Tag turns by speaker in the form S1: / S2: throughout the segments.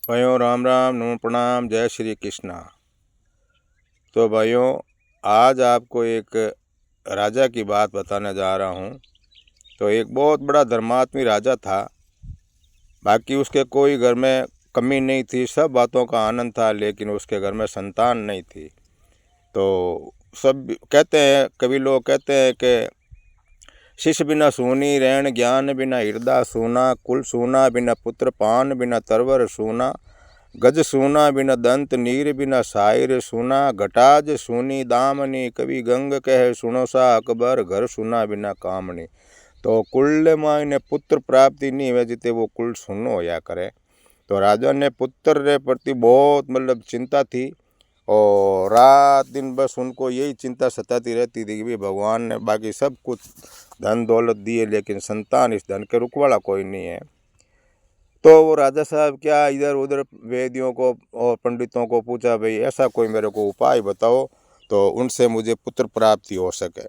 S1: भाइयों राम राम, नमो प्रणाम, जय श्री कृष्णा। तो भाइयों, आज आपको एक राजा की बात बताने जा रहा हूँ। तो एक बहुत बड़ा धर्मात्मी राजा था। बाकी उसके कोई घर में कमी नहीं थी, सब बातों का आनंद था, लेकिन उसके घर में संतान नहीं थी। तो सब कहते हैं, कभी लोग कहते हैं कि शिष्य बिना सूनी रैण, ज्ञान बिना हृदय सूना, कुल सूना बिना पुत्र पान, बिना तरवर सूना, गज सूना बिना दंत, नीर बिना सायर सूना, घटाज सूनी दामनी, कवि गंग कह सुनो सा अकबर, घर सुना बिना कामनी। तो कुल मायने पुत्र प्राप्ति नहीं हुए जिते वो कुल सुनो होया करे। तो राजा ने पुत्र रे प्रति बहुत चिंता थी, और रात दिन बस उनको यही चिंता सताती रहती थी कि भाई भगवान ने बाकी सब कुछ धन दौलत दिए, लेकिन संतान इस धन के रुकवाला कोई नहीं है। तो वो राजा साहब क्या इधर उधर वेदियों को और पंडितों को पूछा, भाई ऐसा कोई मेरे को उपाय बताओ तो उनसे मुझे पुत्र प्राप्ति हो सके।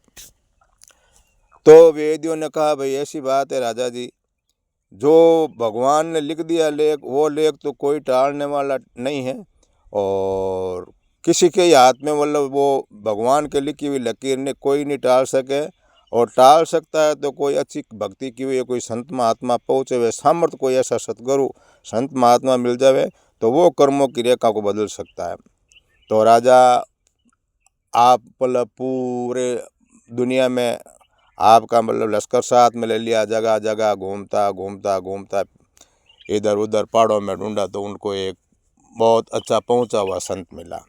S1: तो वेदियों ने कहा, भाई ऐसी बात है राजा जी, जो भगवान ने लिख दिया लेख, वो लेख तो कोई टालने वाला नहीं है, और किसी के हाथ में वो भगवान के लिखी हुई लकीर ने कोई नहीं टाल सके। और टाल सकता है तो कोई अच्छी भक्ति की हुई कोई संत महात्मा पहुँचे हुए सामर्थ्य, कोई ऐसा सतगुरु संत महात्मा मिल जावे तो वो कर्मों की रेखा को बदल सकता है। तो राजा, आप पूरे दुनिया में आपका लश्कर साथ में ले लिया, जगह जगह घूमता घूमता घूमता इधर उधर पहाड़ों में ढूंढा, तो उनको एक बहुत अच्छा पहुंचा हुआ संत मिला।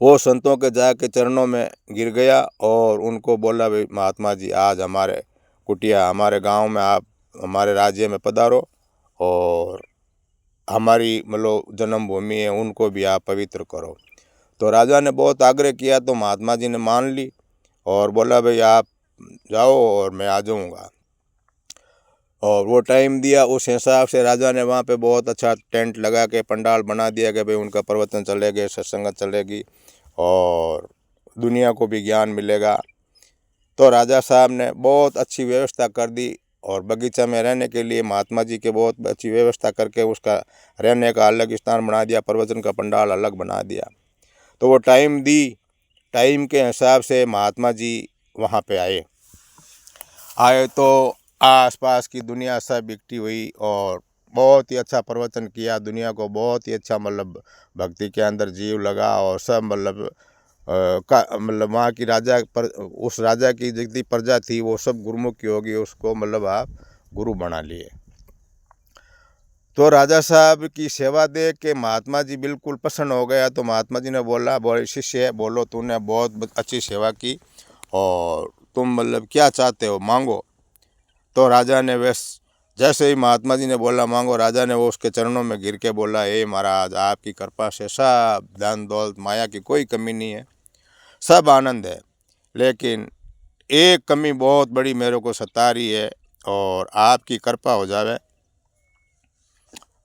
S1: वो संतों के जाके चरणों में गिर गया और उनको बोला, भाई महात्मा जी, आज हमारे कुटिया, हमारे गांव में आप हमारे राज्य में पधारो, और हमारी जन्मभूमि है उनको भी आप पवित्र करो। तो राजा ने बहुत आग्रह किया, तो महात्मा जी ने मान ली और बोला, भाई आप जाओ और मैं आ जाऊँगा। और वो टाइम दिया, उस हिसाब से राजा ने वहाँ पे बहुत अच्छा टेंट लगा के पंडाल बना दिया कि भाई उनका प्रवचन चलेगा, सत्संग चलेगी और दुनिया को भी ज्ञान मिलेगा। तो राजा साहब ने बहुत अच्छी व्यवस्था कर दी, और बगीचा में रहने के लिए महात्मा जी के बहुत अच्छी व्यवस्था करके उसका रहने का अलग स्थान बना दिया, प्रवचन का पंडाल अलग बना दिया। तो वो टाइम टाइम के हिसाब से महात्मा जी वहाँ पे आए तो आसपास की दुनिया सब इकट्ठी हुई और बहुत ही अच्छा प्रवचन किया। दुनिया को बहुत ही अच्छा भक्ति के अंदर जीव लगा, और सब वहाँ की उस राजा की जितनी प्रजा थी वो सब गुरुमुखी होगी, उसको आप गुरु बना लिए। तो राजा साहब की सेवा देख के महात्मा जी बिल्कुल प्रसन्न हो गया। तो महात्मा जी ने बोला, बोले शिष्य, बोलो तूने बहुत अच्छी सेवा की, और तुम क्या चाहते हो मांगो। तो राजा ने जैसे ही महात्मा जी ने बोला मांगो, राजा ने वो उसके चरणों में गिर के बोला, हे महाराज, आपकी कृपा से सब धन दौलत माया की कोई कमी नहीं है, सब आनंद है, लेकिन एक कमी बहुत बड़ी मेरे को सता रही है, और आपकी कृपा हो जावे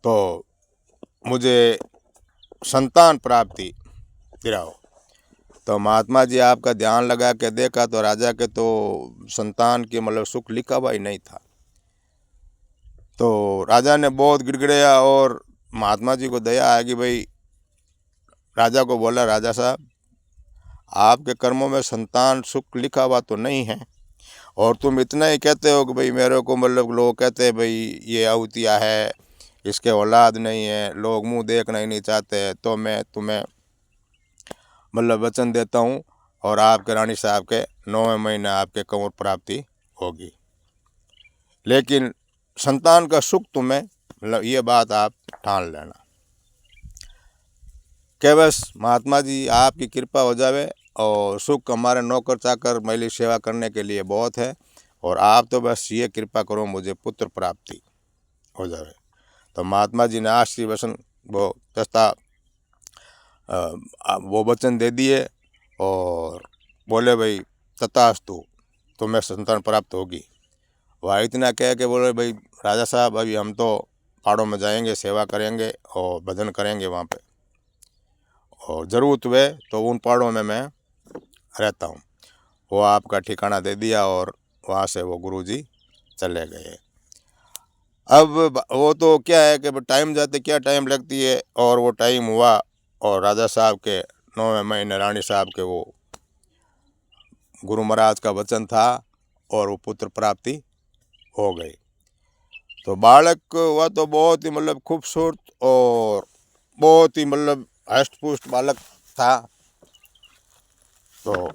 S1: तो मुझे संतान प्राप्ति दिलाओ। तो महात्मा जी आपका ध्यान लगा के देखा तो राजा के तो संतान के सुख लिखा हुआ ही नहीं था। तो राजा ने बहुत गिड़गिड़ाया, और महात्मा जी को दया आ गई। भाई राजा को बोला, राजा साहब, आपके कर्मों में संतान सुख लिखा हुआ तो नहीं है, और तुम इतना ही कहते हो कि भाई मेरे को लोग कहते हैं भाई ये आहुतिया है, इसके औलाद नहीं है, लोग मुंह देखना ही नहीं चाहते, तो मैं तुम्हें वचन देता हूँ, और आपके रानी साहब के 9वें महीने आपके कंवर प्राप्ति होगी, लेकिन संतान का सुख तुम्हें ये बात आप ठान लेना। कि बस महात्मा जी आपकी कृपा हो जावे, और सुख हमारे नौकर चाकर मैली सेवा करने के लिए बहुत है, और आप तो बस ये कृपा करो मुझे पुत्र प्राप्ति हो जावे। तो महात्मा जी ने आशीर्वचन वो वचन दे दिए, और बोले, भाई तथास्तु, तुम्हें संतान प्राप्त होगी। वह इतना कह के बोले, भाई राजा साहब, अभी हम तो पहाड़ों में जाएंगे, सेवा करेंगे और भजन करेंगे वहाँ पे, और ज़रूरत हुए तो उन पहाड़ों में मैं रहता हूँ। वो आपका ठिकाना दे दिया, और वहाँ से वो गुरुजी चले गए। अब वो तो क्या है कि टाइम जाते क्या टाइम लगती है, और वो टाइम हुआ और राजा साहब के 9वें महीने रानी साहब के वो गुरु महाराज का वचन था और वो पुत्र प्राप्ति हो गई। तो बालक हुआ तो बहुत ही मतलब खूबसूरत और बहुत ही मतलब हष्ट पुष्ट बालक था। तो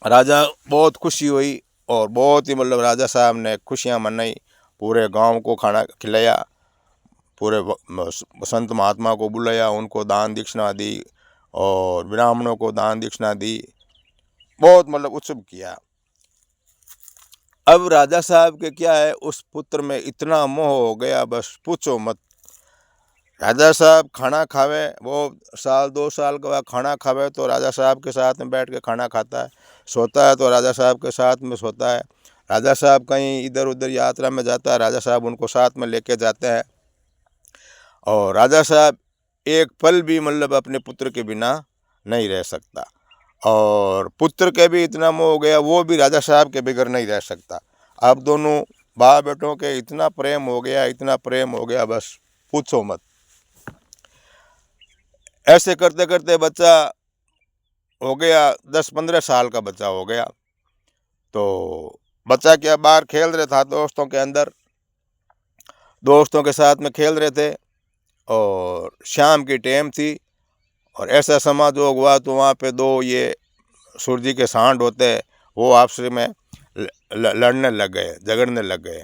S1: राजा बहुत खुशी हुई और बहुत ही मतलब राजा साहब ने खुशियाँ मनाई, पूरे गांव को खाना खिलाया, पूरे संत महात्मा को बुलाया, उनको दान दक्षिणा दी और ब्राह्मणों को दान दक्षिणा दी, बहुत मतलब उत्सव किया। अब राजा साहब के क्या है, उस पुत्र में इतना मोह हो गया बस पूछो मत। राजा साहब खाना खावे, वो 1-2 साल का खाना खावे तो राजा साहब के साथ में बैठ के खाना खाता है, सोता है तो राजा साहब के साथ में सोता है। राजा साहब कहीं इधर उधर यात्रा में जाता है, राजा साहब उनको साथ में लेके जाते हैं। और राजा साहब एक पल भी मतलब अपने पुत्र के बिना नहीं रह सकता, और पुत्र के भी इतना मोह हो गया, वो भी राजा साहब के बगैर नहीं रह सकता। अब दोनों बाप बेटों के इतना प्रेम हो गया, इतना प्रेम हो गया बस पूछो मत। ऐसे करते करते बच्चा हो गया, 10-15 साल का बच्चा हो गया। तो बच्चा क्या बाहर खेल रहा था दोस्तों के अंदर, दोस्तों के साथ में खेल रहे थे, और शाम की टाइम थी और ऐसा समाजोग हुआ तो वहाँ पे दो ये सूरजी के सांड होते हैं, वो आपस में लड़ने लग गए, झगड़ने लग गए।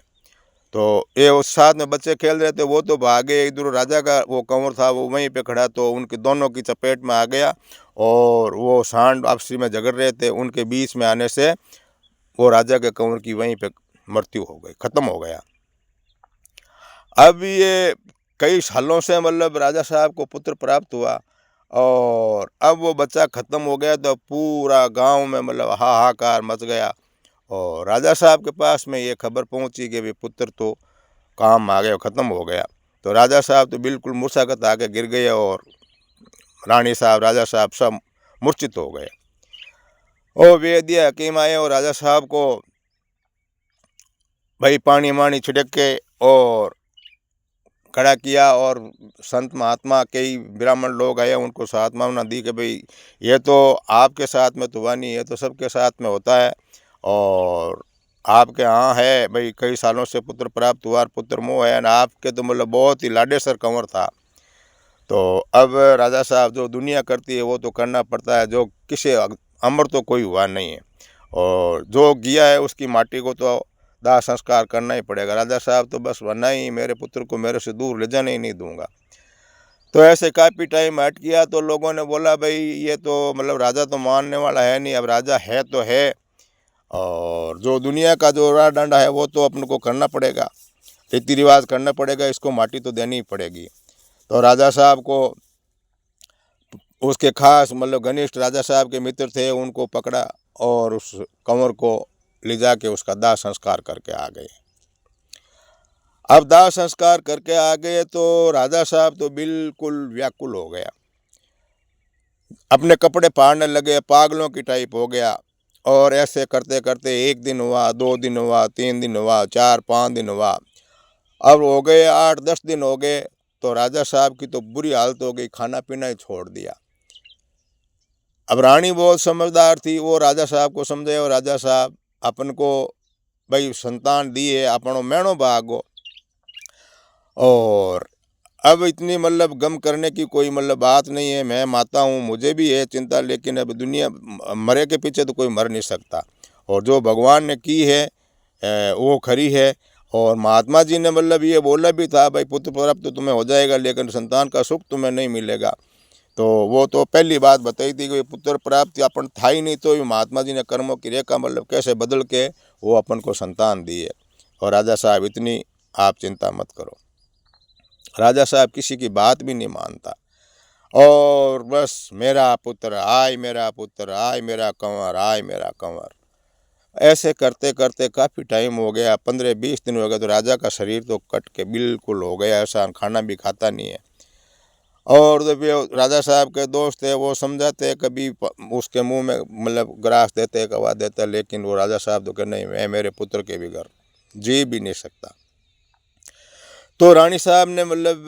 S1: तो ये उस साथ में बच्चे खेल रहे थे, वो तो भागे, इधर राजा का वो कंवर था वो वहीं पे खड़ा, तो उनके दोनों की चपेट में आ गया और वो सांड आपसी में झगड़ रहे थे, उनके बीच में आने से वो राजा के कंवर की वहीं पे मृत्यु हो गई, ख़त्म हो गया। अब ये कई सालों से मतलब राजा साहब को पुत्र प्राप्त हुआ और अब वो बच्चा ख़त्म हो गया तो पूरा गांव में मतलब हाहाकार मच गया। और राजा साहब के पास में ये खबर पहुंची कि भी पुत्र तो काम आ गया, ख़त्म हो गया। तो राजा साहब तो बिल्कुल मूर्छागत आके गिर गए और रानी साहब राजा साहब सब मूर्छित हो गए। और वैद्य हकीम आए और राजा साहब को भाई पानी मानी छिड़क के और खड़ा किया, और संत महात्मा कई ब्राह्मण लोग आए, उनको सात्मावना दी कि भाई ये तो आपके साथ में तो हुआ नहीं, ये तो सबके साथ में होता है, और आपके यहाँ है भाई कई सालों से पुत्र प्राप्त हुआ, पुत्र मोह है ना, आपके तो मतलब बहुत ही लाडेसर कंवर था। तो अब राजा साहब जो दुनिया करती है वो तो करना पड़ता है, जो किसी अमर तो कोई हुआ नहीं है, और जो गया है उसकी माटी को तो दाह संस्कार करना ही पड़ेगा। राजा साहब तो बस वरना ही मेरे पुत्र को मेरे से दूर ले जाने ही नहीं दूंगा। तो ऐसे काफ़ी टाइम हट गया तो लोगों ने बोला भाई ये तो मतलब राजा तो मानने वाला है नहीं, अब राजा है तो है, और जो दुनिया का जो राह डंडा है वो तो अपन को करना पड़ेगा, रीति रिवाज करना पड़ेगा, इसको माटी तो देनी ही पड़ेगी। तो राजा साहब को उसके खास मतलब घनिष्ठ राजा साहब के मित्र थे, उनको पकड़ा और उस कंवर को ले जाके उसका दाह संस्कार करके आ गए। अब दाह संस्कार करके आ गए तो राजा साहब तो बिल्कुल व्याकुल हो गया, अपने कपड़े फाड़ने लगे, पागलों की टाइप हो गया। और ऐसे करते करते 1 दिन हुआ, 2 दिन हुआ, 3 दिन हुआ, 4-5 दिन हुआ, अब हो गए 8-10 दिन हो गए। तो राजा साहब की तो बुरी हालत हो गई, खाना पीना ही छोड़ दिया। अब रानी बहुत समझदार थी, वो राजा साहब को समझे, और राजा साहब अपन को भाई संतान दी है, अपनो मैणो भागो, और अब इतनी मतलब गम करने की कोई मतलब बात नहीं है। मैं माता हूँ, मुझे भी है चिंता, लेकिन अब दुनिया मरे के पीछे तो कोई मर नहीं सकता, और जो भगवान ने की है वो खरी है। और महात्मा जी ने मतलब ये बोला भी था भाई पुत्र प्राप्त तो तुम्हें हो जाएगा, लेकिन संतान का सुख तुम्हें नहीं मिलेगा। तो वो तो पहली बात बताई थी कि पुत्र प्राप्ति अपन था ही नहीं, तो महात्मा जी ने कर्मों की रेखा मतलब कैसे बदल के वो अपन को संतान दी है। और राजा साहब इतनी आप चिंता मत करो। राजा साहब किसी की बात भी नहीं मानता, और बस मेरा पुत्र आय, मेरा पुत्र आय, मेरा कंवर आय, मेरा कंवर। ऐसे करते करते काफ़ी टाइम हो गया, 15-20 दिन हो गए, तो राजा का शरीर तो कट के बिल्कुल हो गया, ऐसा खाना भी खाता नहीं है। और जब राजा साहब के दोस्त थे वो समझाते, कभी उसके मुंह में मतलब ग्रास देते, कवा देते, लेकिन वो राजा साहब तो कह नहीं, मैं मेरे पुत्र के बगैर जी भी नहीं सकता। तो रानी साहब ने मतलब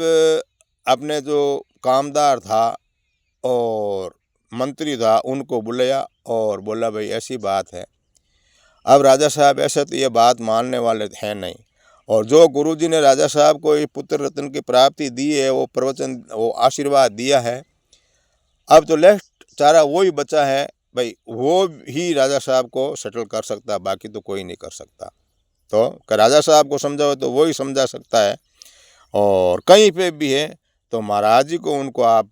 S1: अपने जो कामदार था और मंत्री था उनको बुलाया और बोला भाई ऐसी बात है। अब राजा साहब ऐसे तो ये बात मानने वाले हैं नहीं, और जो गुरुजी ने राजा साहब को ये पुत्र रत्न की प्राप्ति दी है, वो प्रवचन, वो आशीर्वाद दिया है, अब तो लेफ्ट चारा वो ही बचा है भाई, वो ही राजा साहब को सेटल कर सकता है, बाकी तो कोई नहीं कर सकता। तो राजा साहब को समझाओ तो वो ही समझा सकता है, और कहीं पे भी है तो महाराज जी को उनको आप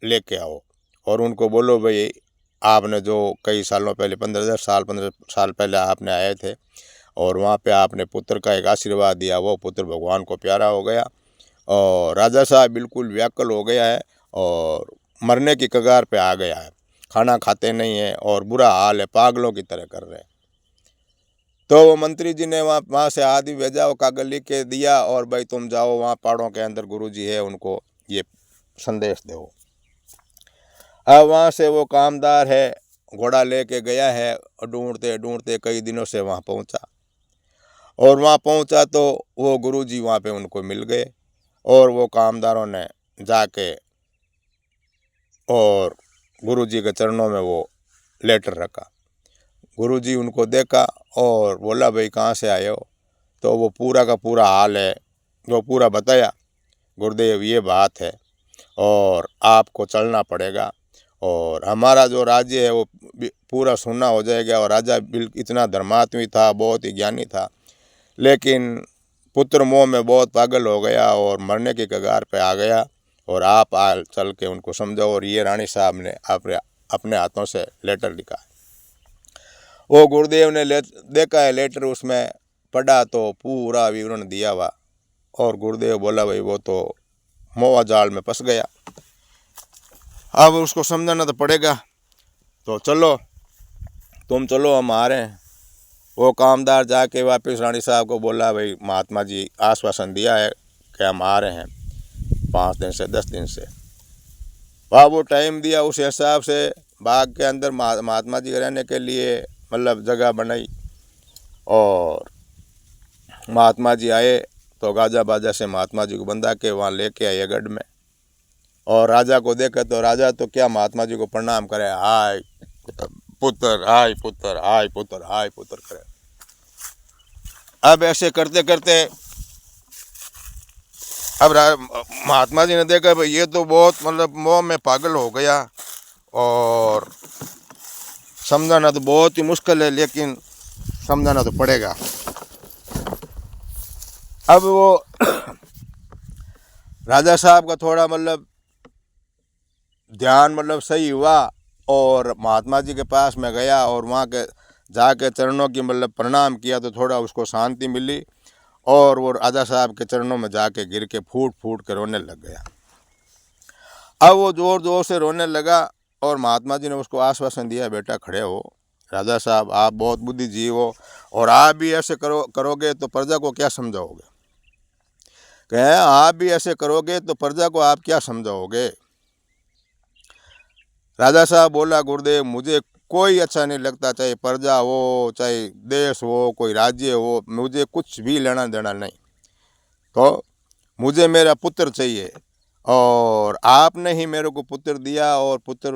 S1: लेके आओ और उनको बोलो भाई आपने जो कई सालों पहले 15 साल पहले आपने आए थे और वहाँ पे आपने पुत्र का एक आशीर्वाद दिया, वो पुत्र भगवान को प्यारा हो गया और राजा साहब बिल्कुल व्याकुल हो गया है और मरने की कगार पे आ गया है, खाना खाते नहीं है और बुरा हाल है, पागलों की तरह कर रहे हैं। तो वो मंत्री जी ने वहाँ से आदमी भेजा, वो कागज लिख के दिया और भाई तुम जाओ वहाँ पहाड़ों के अंदर गुरुजी है, उनको ये संदेश दो। अब वहाँ से वो कामदार है घोड़ा लेके गया है, ढूंढते ढूंढते कई दिनों से वहाँ पहुँचा, और वहाँ पहुँचा तो वो गुरुजी वहाँ पे उनको मिल गए, और वो कामदारों ने जाके और गुरुजी के चरणों में वो लेटर रखा। गुरुजी उनको देखा और बोला भाई कहाँ से आए हो, तो वो पूरा का पूरा हाल है वो पूरा बताया, गुरुदेव ये बात है और आपको चलना पड़ेगा और हमारा जो राज्य है वो पूरा सुनना हो जाएगा। और राजा इतना धर्मात्मी था, बहुत ही ज्ञानी था, लेकिन पुत्र मोह में बहुत पागल हो गया और मरने की कगार पे आ गया, और आप चल के उनको समझाओ। और ये रानी साहब ने अपने हाथों से लेटर लिखा है। वो गुरुदेव ने देखा है लेटर, उसमें पढ़ा तो पूरा विवरण दिया हुआ, और गुरुदेव बोला भाई वो तो मोह जाल में फंस गया, अब उसको समझाना तो पड़ेगा, तो चलो तुम चलो हम आ रहे हैं। वो कामदार जाके वापस रानी साहब को बोला भाई महात्मा जी आश्वासन दिया है कि हम आ रहे हैं 5 दिन से 10 दिन से। वहाँ वो टाइम दिया, उस हिसाब से बाग के अंदर महात्मा जी रहने के लिए मतलब जगह बनाई, और महात्मा जी आए तो गाजा बाजा से महात्मा जी को बंधा के वहाँ लेके आए गढ़ में, और राजा को देखा तो राजा तो क्या महात्मा जी को प्रणाम करे, हाय पुत्र हाय पुत्र हाय पुत्र हाय पुत्र करे। अब ऐसे करते करते अब महात्मा जी ने देखा भाई ये तो बहुत मतलब मोह में पागल हो गया और समझाना तो बहुत ही मुश्किल है, लेकिन समझाना तो पड़ेगा। अब वो राजा साहब का थोड़ा मतलब ध्यान मतलब सही हुआ, और महात्मा जी के पास में गया और वहाँ के जाके चरणों की मतलब प्रणाम किया तो थोड़ा उसको शांति मिली, और वो राजा साहब के चरणों में जाके गिर के फूट फूट के रोने लग गया। अब वो ज़ोर ज़ोर से रोने लगा, और महात्मा जी ने उसको आश्वासन दिया बेटा खड़े हो, राजा साहब आप बहुत बुद्धिजीवी हो और आप भी ऐसे करोगे तो प्रजा को क्या समझाओगे, कहें आप भी ऐसे करोगे तो प्रजा को आप क्या समझाओगे। राजा साहब बोला गुरुदेव मुझे कोई अच्छा नहीं लगता, चाहे प्रजा हो चाहे देश हो कोई राज्य हो, मुझे कुछ भी लेना देना नहीं, तो मुझे मेरा पुत्र चाहिए, और आपने ही मेरे को पुत्र दिया और पुत्र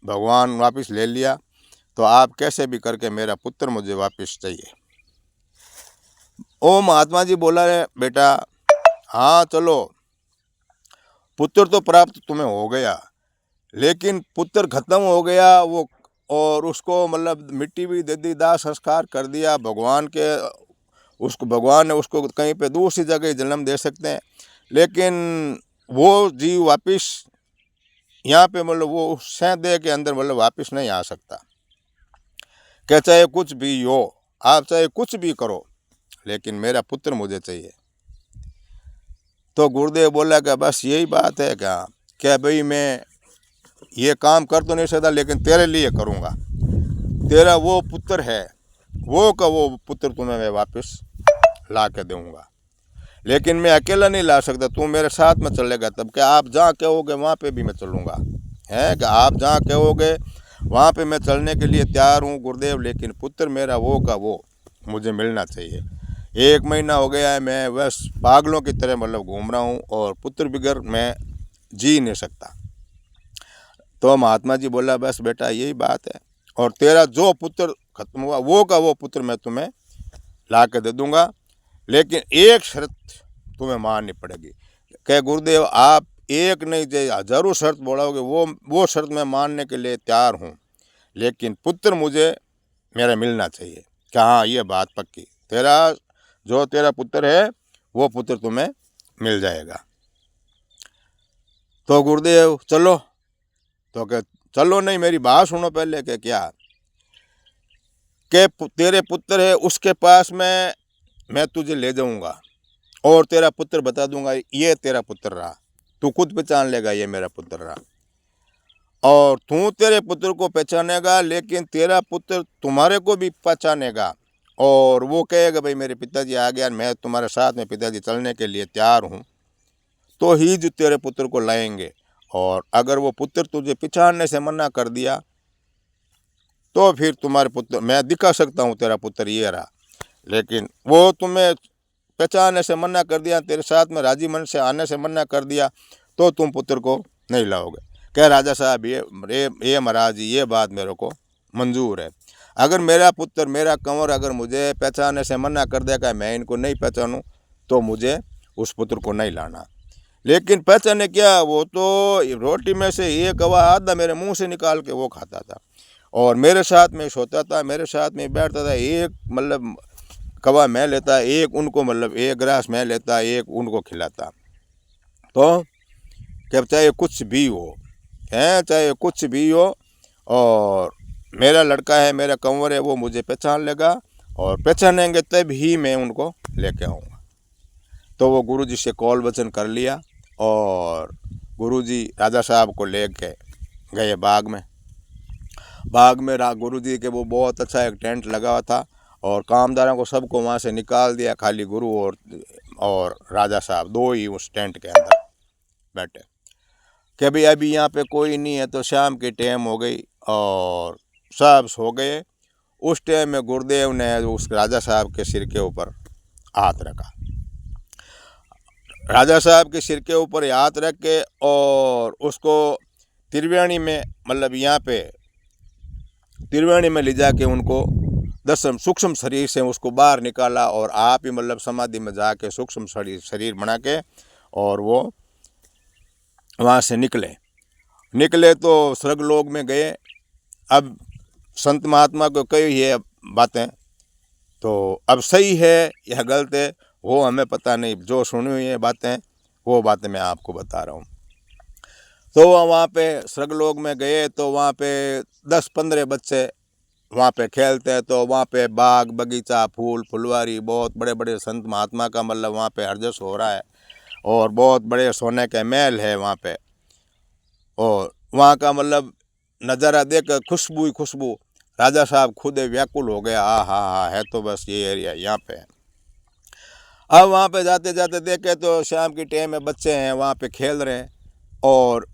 S1: भगवान वापस ले लिया, तो आप कैसे भी करके मेरा पुत्र मुझे वापस चाहिए। ओ महात्मा जी बोला रे बेटा हाँ चलो पुत्र तो प्राप्त तुम्हें हो गया, लेकिन पुत्र खत्म हो गया वो, और उसको मतलब मिट्टी भी दे दी, दाह संस्कार कर दिया भगवान के, उसको भगवान ने उसको कहीं पे दूसरी जगह जन्म दे सकते हैं, लेकिन वो जीव वापस यहाँ पे मतलब वो उस देह के अंदर मतलब वापस नहीं आ सकता। क्या चाहे कुछ भी हो, आप चाहे कुछ भी करो, लेकिन मेरा पुत्र मुझे चाहिए। तो गुरुदेव बोला कि बस यही बात है क्या भाई मैं ये काम कर तो नहीं सकता, लेकिन तेरे लिए करूँगा, तेरा वो पुत्र है वो का वो पुत्र तुम्हें मैं वापस ला के दूँगा, लेकिन मैं अकेला नहीं ला सकता, तू मेरे साथ में चलेगा, तब क्या आप जहाँ कहोगे वहाँ पे भी मैं चलूँगा, है कि आप जहाँ कहोगे वहाँ पे मैं चलने के लिए तैयार हूँ गुरुदेव, लेकिन पुत्र मेरा वो का वो मुझे मिलना चाहिए। 1 महीना हो गया है मैं बस पागलों की तरह मतलब घूम रहा हूँ और पुत्र बगैर मैं जी नहीं सकता। तो महात्मा जी बोला बस बेटा यही बात है, और तेरा जो पुत्र खत्म हुआ वो का वो पुत्र मैं तुम्हें ला के दे दूंगा, लेकिन एक शर्त तुम्हें माननी पड़ेगी। कह गुरुदेव आप एक नहीं जो हजारों शर्त बोलोगे वो शर्त मैं मानने के लिए तैयार हूँ, लेकिन पुत्र मुझे मेरा मिलना चाहिए। क्या हाँ ये बात पक्की, तेरा पुत्र है वो पुत्र तुम्हें मिल जाएगा। तो गुरुदेव चलो, तो कह चलो नहीं मेरी बात सुनो पहले। के क्या के तेरे पुत्र है उसके पास मैं तुझे ले जाऊंगा और तेरा पुत्र बता दूंगा ये तेरा पुत्र रहा, तू खुद पहचान लेगा ये मेरा पुत्र रहा। और तू तेरे पुत्र को पहचानेगा, लेकिन तेरा पुत्र तुम्हारे को भी पहचानेगा और वो कहेगा भाई मेरे पिताजी आ गया, मैं तुम्हारे साथ में पिताजी चलने के लिए तैयार हूँ, तो ही जो तेरे पुत्र को लाएंगे। और अगर वो पुत्र तुझे पहचानने से मना कर दिया तो फिर तुम्हारे पुत्र मैं दिखा सकता हूँ तेरा पुत्र ये रहा, लेकिन वो तुम्हें पहचानने से मना कर दिया, तेरे साथ में राजी मन से आने से मना कर दिया, तो तुम पुत्र को नहीं लाओगे। कह राजा साहब ये महाराज जी ये बात मेरे को मंजूर है। अगर मेरा पुत्र मेरा कंवर अगर मुझे पहचानने से मना कर देगा, मैं इनको नहीं पहचानूँ, तो मुझे उस पुत्र को नहीं लाना। लेकिन पहचाने क्या, वो तो रोटी में से एक कवा आधा मेरे मुंह से निकाल के वो खाता था और मेरे साथ में सोता था, मेरे साथ में बैठता था। एक मतलब कवा मैं लेता, एक उनको मतलब एक गिलास मैं लेता, एक उनको खिलाता। तो क्या चाहे कुछ भी हो चाहे कुछ भी हो, और मेरा लड़का है मेरा कंवर है वो मुझे पहचान लेगा, और पहचानेंगे तब ही मैं उनको लेके आऊँगा। तो वो गुरुजी से कॉल वचन कर लिया और गुरुजी राजा साहब को ले के गए बाग में। गुरुजी के वो बहुत अच्छा एक टेंट लगा हुआ था और कामदारों को सबको वहाँ से निकाल दिया, खाली गुरु और राजा साहब दो ही उस टेंट के अंदर बैठे। कि भाई अभी यहाँ पे कोई नहीं है, तो शाम की टाइम हो गई और सब सो गए। उस टाइम में गुरुदेव ने उस राजा साहब के सिर के ऊपर हाथ रखा। राजा साहब के सिर के ऊपर हाथ रख के और उसको त्रिवेणी में मतलब यहाँ पे त्रिवेणी में ले जाके उनको दसम सूक्ष्म शरीर से उसको बाहर निकाला और आप ही मतलब समाधि में जाके सूक्ष्म शरीर बना के और वो वहाँ से निकले तो स्वर्गलोक में गए। अब संत महात्मा को कही ये बातें, तो अब सही है या गलत है वो हमें पता नहीं, जो सुनी हुई है बातें वो बातें मैं आपको बता रहा हूँ। तो वहाँ पे स्वर्गलोक में गए तो वहाँ पे 10-15 बच्चे वहाँ पे खेलते हैं। तो वहाँ पे बाग बगीचा फूल फुलवारी बहुत बड़े बड़े संत महात्मा का मतलब वहाँ पे हरजस हो रहा है और बहुत बड़े सोने के महल है वहाँ पे, और वहाँ का मतलब नज़ारा देख कर खुशबू ही खुशबू, राजा साहब खुद व्याकुल हो गया। हाँ है तो बस ये एरिया यहाँ पे है। अब वहाँ पे जाते जाते देखे तो शाम की टाइम में बच्चे हैं वहाँ पे खेल रहे हैं और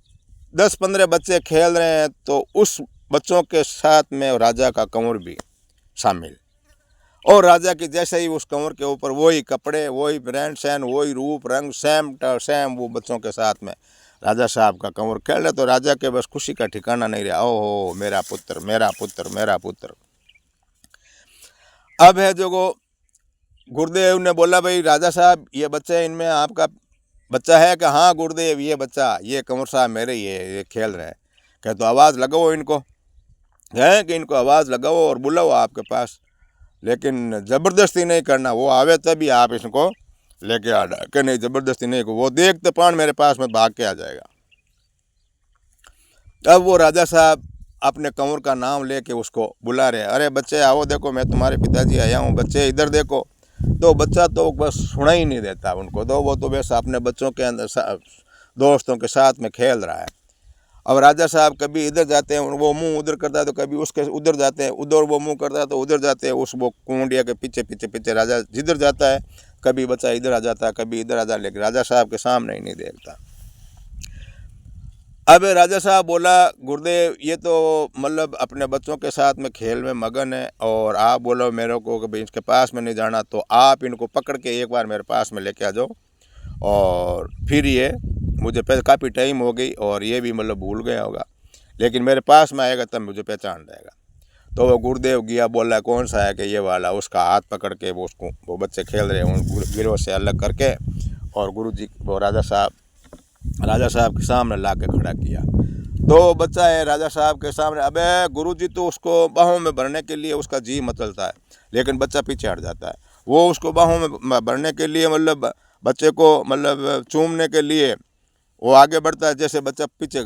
S1: 10-15 बच्चे खेल रहे हैं, तो उस बच्चों के साथ में राजा का कंवर भी शामिल। और राजा की जैसे ही उस कंवर के ऊपर वही कपड़े वही रहन सहन वही रूप रंग सेम वो बच्चों के साथ में राजा साहब का कंवर खेल रहे, तो राजा के बस खुशी का ठिकाना नहीं रहा। ओहो मेरा पुत्र मेरा पुत्र मेरा पुत्र। अब है जो गुरुदेव ने बोला भाई राजा साहब ये बच्चे इनमें आपका बच्चा है? कि हाँ गुरुदेव ये बच्चा ये कंवर साहब मेरे ही है, ये खेल रहे हैं। कह तो आवाज़ लगाओ इनको, है कि इनको आवाज़ लगाओ और बुलाओ आपके पास, लेकिन ज़बरदस्ती नहीं करना, वो आवे तभी आप इसको लेके आ जाए, कि नहीं ज़बरदस्ती नहीं को वो देखते पान मेरे पास में भाग के आ जाएगा। अब वो राजा साहब अपने कंवर का नाम लेके उसको बुला रहे, अरे बच्चे आओ देखो मैं तुम्हारे पिताजी आया हूँ, बच्चे इधर देखो। तो बच्चा तो बस सुना ही नहीं देता उनको, तो वो तो बस अपने बच्चों के अंदर दोस्तों के साथ में खेल रहा है। अब राजा साहब कभी इधर जाते हैं वो मुंह उधर करता है, तो कभी उसके उधर जाते हैं, उधर वो मुंह करता है तो उधर जाते हैं, उस वो कुंडिया के पीछे पीछे पीछे राजा जिधर जाता है कभी बच्चा इधर आ जाता है कभी इधर आ जाता, लेकिन राजा साहब के सामने ही नहीं देखता। अब राजा साहब बोला, गुरुदेव ये तो मतलब अपने बच्चों के साथ में खेल में मगन है, और आप बोलो मेरे को कि भाई इसके पास में नहीं जाना, तो आप इनको पकड़ के एक बार मेरे पास में लेके आ जाओ। और फिर ये मुझे काफ़ी टाइम हो गई और ये भी मतलब भूल गया होगा, लेकिन मेरे पास में आएगा तब मुझे पहचान जाएगा। तो वो गुरुदेव गया, बोला कौन सा है कि ये वाला, उसका हाथ पकड़ के वो बच्चे खेल रहे हैं उन गिरोह से अलग करके, और गुरु जी वो राजा साहब के सामने ला के खड़ा किया। तो बच्चा है राजा साहब के सामने, अबे गुरु जी तो उसको बाहों में भरने के लिए उसका जी मचलता है, लेकिन बच्चा पीछे हट जाता है। वो उसको बाहों में भरने के लिए मतलब बच्चे को मतलब चूमने के लिए वो आगे बढ़ता है, जैसे बच्चा पीछे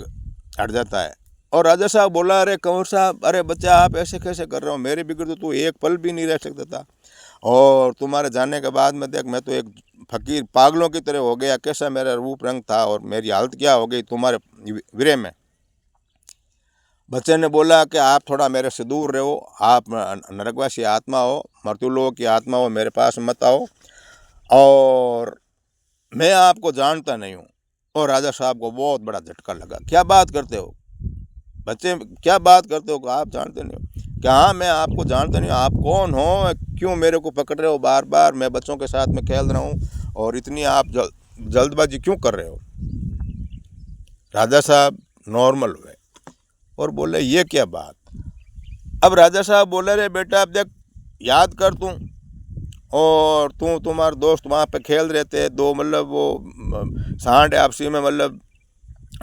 S1: हट जाता है। और राजा साहब बोला, अरे कंवर साहब, अरे बच्चा आप ऐसे कैसे कर रहे हो, मेरे बिगड़ तो तू एक पल भी नहीं रह सकता था, और तुम्हारे जाने के बाद में देख मैं तो एक फकीर पागलों की तरह हो गया, कैसा मेरा रूप रंग था और मेरी हालत क्या हो गई तुम्हारे विरह में। बच्चे ने बोला कि आप थोड़ा मेरे से दूर रहो, आप नरकवासी आत्मा हो, मृत्यु लोक की आत्मा हो, मेरे पास मत आओ, और मैं आपको जानता नहीं हूँ। और राजा साहब को बहुत बड़ा झटका लगा, क्या बात करते हो बच्चे, क्या बात करते हो, आप जानते नहीं हो क्या? हाँ मैं आपको जानता नहीं हूँ, आप कौन हो, क्यों मेरे को पकड़ रहे हो बार बार, मैं बच्चों के साथ में खेल रहा हूँ और इतनी आप जल्दबाजी क्यों कर रहे हो। राजा साहब नॉर्मल हुए और बोले ये क्या बात। अब राजा साहब बोले, रे बेटा अब देख याद कर तू, और तुम्हारे दोस्त वहाँ पे खेल रहे थे, दो मतलब वो सांड आपसी में मतलब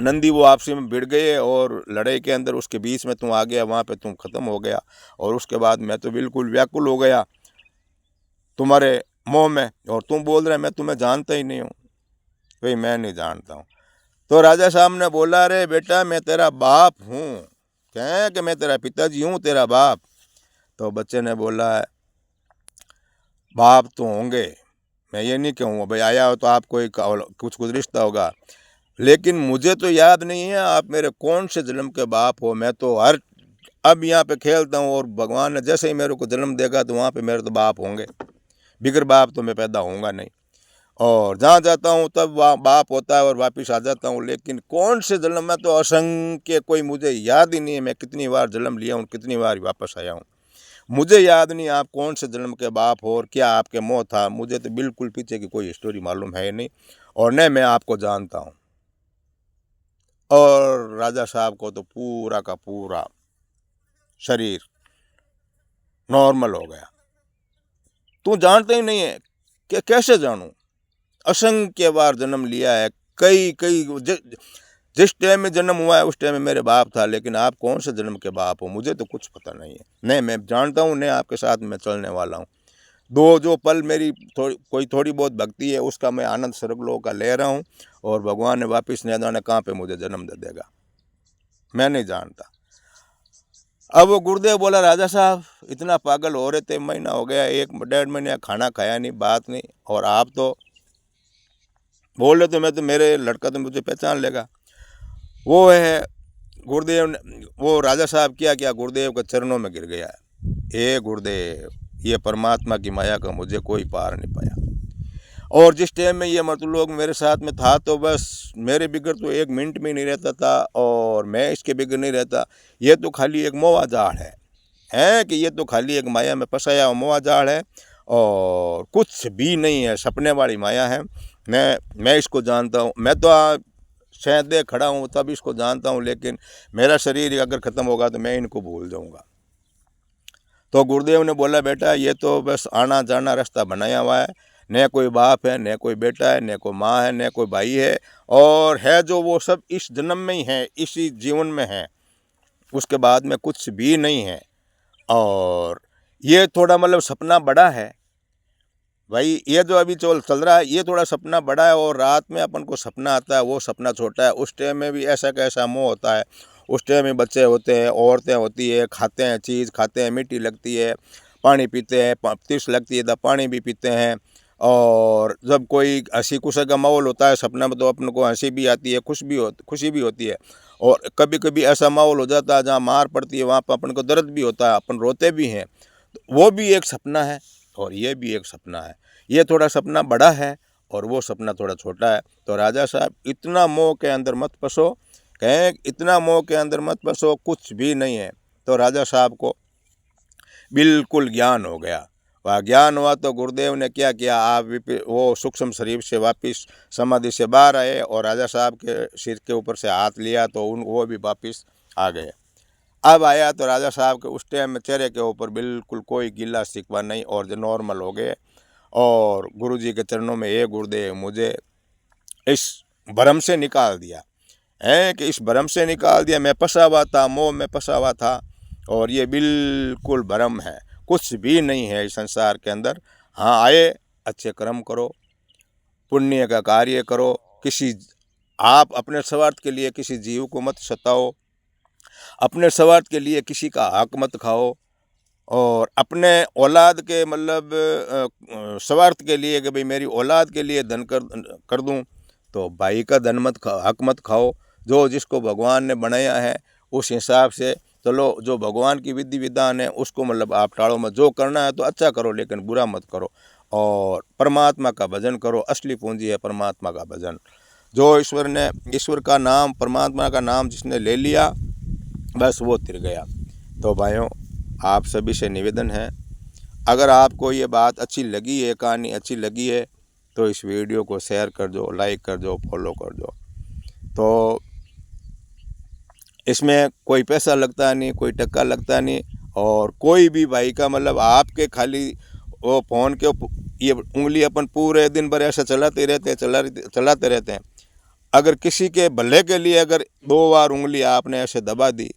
S1: नंदी वो आपसी में भिड़ गए, और लड़ाई के अंदर उसके बीच में तुम आ गया, वहाँ पे तुम ख़त्म हो गया, और उसके बाद मैं तो बिल्कुल व्याकुल हो गया तुम्हारे मोह में, और तुम बोल रहे मैं तुम्हें जानता ही नहीं हूँ। भाई मैं नहीं जानता हूँ। तो राजा साहब ने बोला, अरे बेटा मैं तेरा बाप हूँ, कहें कि मैं तेरा पिताजी हूँ, तेरा बाप। तो बच्चे ने बोला, बाप तो होंगे, मैं ये नहीं कहूँगा, भाई आया हो तो आपको कुछ रिश्ता होगा, लेकिन मुझे तो याद नहीं है आप मेरे कौन से जन्म के बाप हो। मैं तो अब यहाँ पे खेलता हूँ, और भगवान ने जैसे ही मेरे को जन्म देगा तो वहाँ पे मेरे तो बाप होंगे, बिगर बाप तो मैं पैदा होऊंगा नहीं, और जहाँ जाता हूँ तब वहाँ बाप होता है और वापस आ जाता हूँ, लेकिन कौन से जन्म में तो असंख्य, कोई मुझे याद ही नहीं है मैं कितनी बार जन्म लिया हूँ, कितनी बार वापस आया हूँ। मुझे याद नहीं आप कौन से जन्म के बाप हो और क्या आपके मोह था, मुझे तो बिल्कुल पीछे की कोई स्टोरी मालूम है नहीं, और न मैं आपको जानता हूँ। और राजा साहब को तो पूरा का पूरा शरीर नॉर्मल हो गया। तू जानते ही नहीं है कि कैसे जानूं, असंख्य बार जन्म लिया है, कई कई जिस टाइम में जन्म हुआ है उस टाइम में मेरे बाप था, लेकिन आप कौन से जन्म के बाप हो मुझे तो कुछ पता नहीं है, नहीं मैं जानता हूँ, नहीं आपके साथ मैं चलने वाला हूँ। जो पल मेरी थोड़ी बहुत भक्ति है उसका मैं आनंद स्वर्गलोक का ले रहा हूँ, और भगवान ने वापस न जाने कहाँ पे मुझे जन्म दे देगा, मैं नहीं जानता। अब वो गुरुदेव बोला, राजा साहब इतना पागल हो रहे थे, महीना हो गया, 1-1.5 महीने खाना खाया नहीं, बात नहीं, और आप तो बोल रहे तो मैं तो मेरे लड़का तो मुझे पहचान लेगा। वो है गुरुदेव ने, वो राजा साहब क्या गुरुदेव के चरणों में गिर गया है। ए गुरुदेव, ये परमात्मा की माया का मुझे कोई पार नहीं पाया, और जिस टाइम में ये मतलोग मेरे साथ में था तो बस मेरे बिगड़ तो 1 मिनट में नहीं रहता था, और मैं इसके बिगड़ नहीं रहता। ये तो खाली एक मोआ जाल है कि ये तो खाली एक माया में फंसाया हुआ मोआ जाल है, और कुछ भी नहीं है, सपने वाली माया है। मैं इसको जानता हूँ, मैं तो शायद खड़ा हूँ तब इसको जानता हूँ, लेकिन मेरा शरीर अगर ख़त्म होगा तो मैं इनको भूल जाऊँगा। तो गुरुदेव ने बोला, बेटा ये तो बस आना जाना रास्ता बनाया हुआ है, न कोई बाप है, न कोई बेटा है, न कोई माँ है, न कोई भाई है, और है जो वो सब इस जन्म में ही है, इसी जीवन में है, उसके बाद में कुछ भी नहीं है। और ये थोड़ा मतलब सपना बड़ा है भाई, ये जो अभी चल रहा है ये थोड़ा सपना बड़ा है, और रात में अपन को सपना आता है वो सपना छोटा है। उस टाइम में भी ऐसा कैसा मोह होता है, उस टाइम में बच्चे होते हैं, औरतें होती है, खाते हैं चीज़, खाते हैं मीठी लगती है, पानी पीते हैं, तिरस लगती है तो पानी भी पीते हैं। और जब कोई हंसी खुशी का माहौल होता है सपना में तो अपन को हंसी भी आती है, खुशी भी होती है, और कभी कभी ऐसा माहौल हो जाता है जहाँ मार पड़ती है, वहाँ पर अपन को दर्द भी होता है, अपन रोते भी हैं, तो वो भी एक सपना है और ये भी एक सपना है। ये थोड़ा सपना बड़ा है और वो सपना थोड़ा छोटा है। तो राजा साहब इतना मोह के अंदर मत फंसो कहें इतना मोह के अंदर मत फंसो, कुछ भी नहीं है। तो राजा साहब को बिल्कुल ज्ञान हो गया। वह ज्ञान हुआ तो गुरुदेव ने क्या किया, आप वो सूक्ष्म शरीर से वापस समाधि से बाहर आए और राजा साहब के सिर के ऊपर से हाथ लिया तो वो भी वापस आ गए। अब आया तो राजा साहब के उस टाइम में चेहरे के ऊपर बिल्कुल कोई गिला शिकवा नहीं और जो नॉर्मल हो गए। और गुरुजी के चरणों में, ये गुरुदेव मुझे इस भ्रम से निकाल दिया है कि इस भ्रम से निकाल दिया। मैं फंसा हुआ था, मोह में फंसा हुआ था और ये बिल्कुल भ्रम है, कुछ भी नहीं है इस संसार के अंदर। हाँ, आए अच्छे कर्म करो, पुण्य का कार्य करो, आप अपने स्वार्थ के लिए किसी जीव को मत सताओ, अपने स्वार्थ के लिए किसी का हक मत खाओ, और अपने औलाद के मतलब स्वार्थ के लिए कि भाई मेरी औलाद के लिए धन कर दूं, तो भाई का धन हक मत खाओ। जो जिसको भगवान ने बनाया है उस हिसाब से चलो, जो भगवान की विधि विधान है उसको मतलब आप टाड़ो मत। जो करना है तो अच्छा करो लेकिन बुरा मत करो, और परमात्मा का भजन करो। असली पूंजी है परमात्मा का भजन। जो ईश्वर का नाम, परमात्मा का नाम जिसने ले लिया, बस वो तिर गया। तो भाइयों, आप सभी से निवेदन है, अगर आपको ये बात अच्छी लगी है, कहानी अच्छी लगी है, तो इस वीडियो को शेयर कर दो, लाइक कर दो, फॉलो कर दो। तो इसमें कोई पैसा लगता नहीं, कोई टक्का लगता नहीं, और कोई भी भाई का मतलब आपके खाली वो फ़ोन के ये उंगली अपन पूरे दिन भर ऐसा चलाते रहते हैं। अगर किसी के भले के लिए अगर 2 बार उंगली आपने ऐसे दबा दी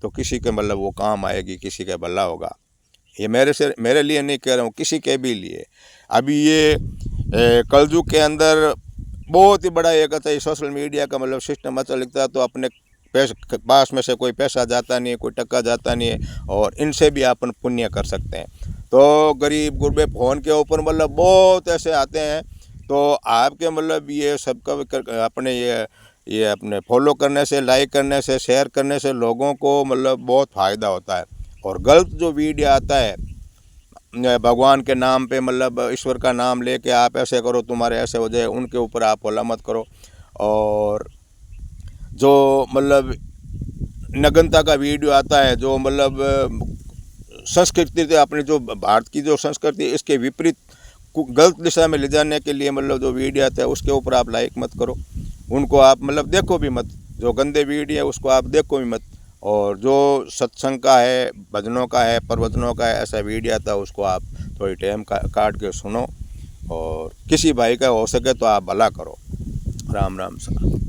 S1: तो किसी के मतलब वो काम आएगी, किसी का भला होगा। ये मेरे लिए नहीं कह रहा हूँ, किसी के भी लिए। अभी ये कलयुग के अंदर बहुत ही बड़ा एक अच्छा सोशल मीडिया का मतलब सिस्टम अच्छा लिखता है, तो अपने पास में से कोई पैसा जाता नहीं है, कोई टक्का जाता नहीं है, और इनसे भी अपन पुण्य कर सकते हैं। तो गरीब गुरबे फ़ोन के ऊपर मतलब बहुत ऐसे आते हैं, तो आपके मतलब ये सबका अपने ये अपने फॉलो करने से, लाइक करने से, शेयर करने से लोगों को मतलब बहुत फ़ायदा होता है। और गलत जो वीडियो आता है भगवान के नाम पे, मतलब ईश्वर का नाम लेके आप ऐसे करो तुम्हारे ऐसे हो जाए, उनके ऊपर आप होला मत करो। और जो मतलब नग्नता का वीडियो आता है, जो मतलब संस्कृति अपनी जो भारत की जो संस्कृति, इसके विपरीत गलत दिशा में ले जाने के लिए मतलब जो वीडियो आता है उसके ऊपर आप लाइक मत करो, उनको आप मतलब देखो भी मत। जो गंदे वीडियो है उसको आप देखो भी मत। और जो सत्संग का है, भजनों का है, प्रवचनों का है, ऐसा वीडियो आता है उसको आप थोड़ी टाइम काट के सुनो, और किसी भाई का हो सके तो आप भला करो। राम राम सा।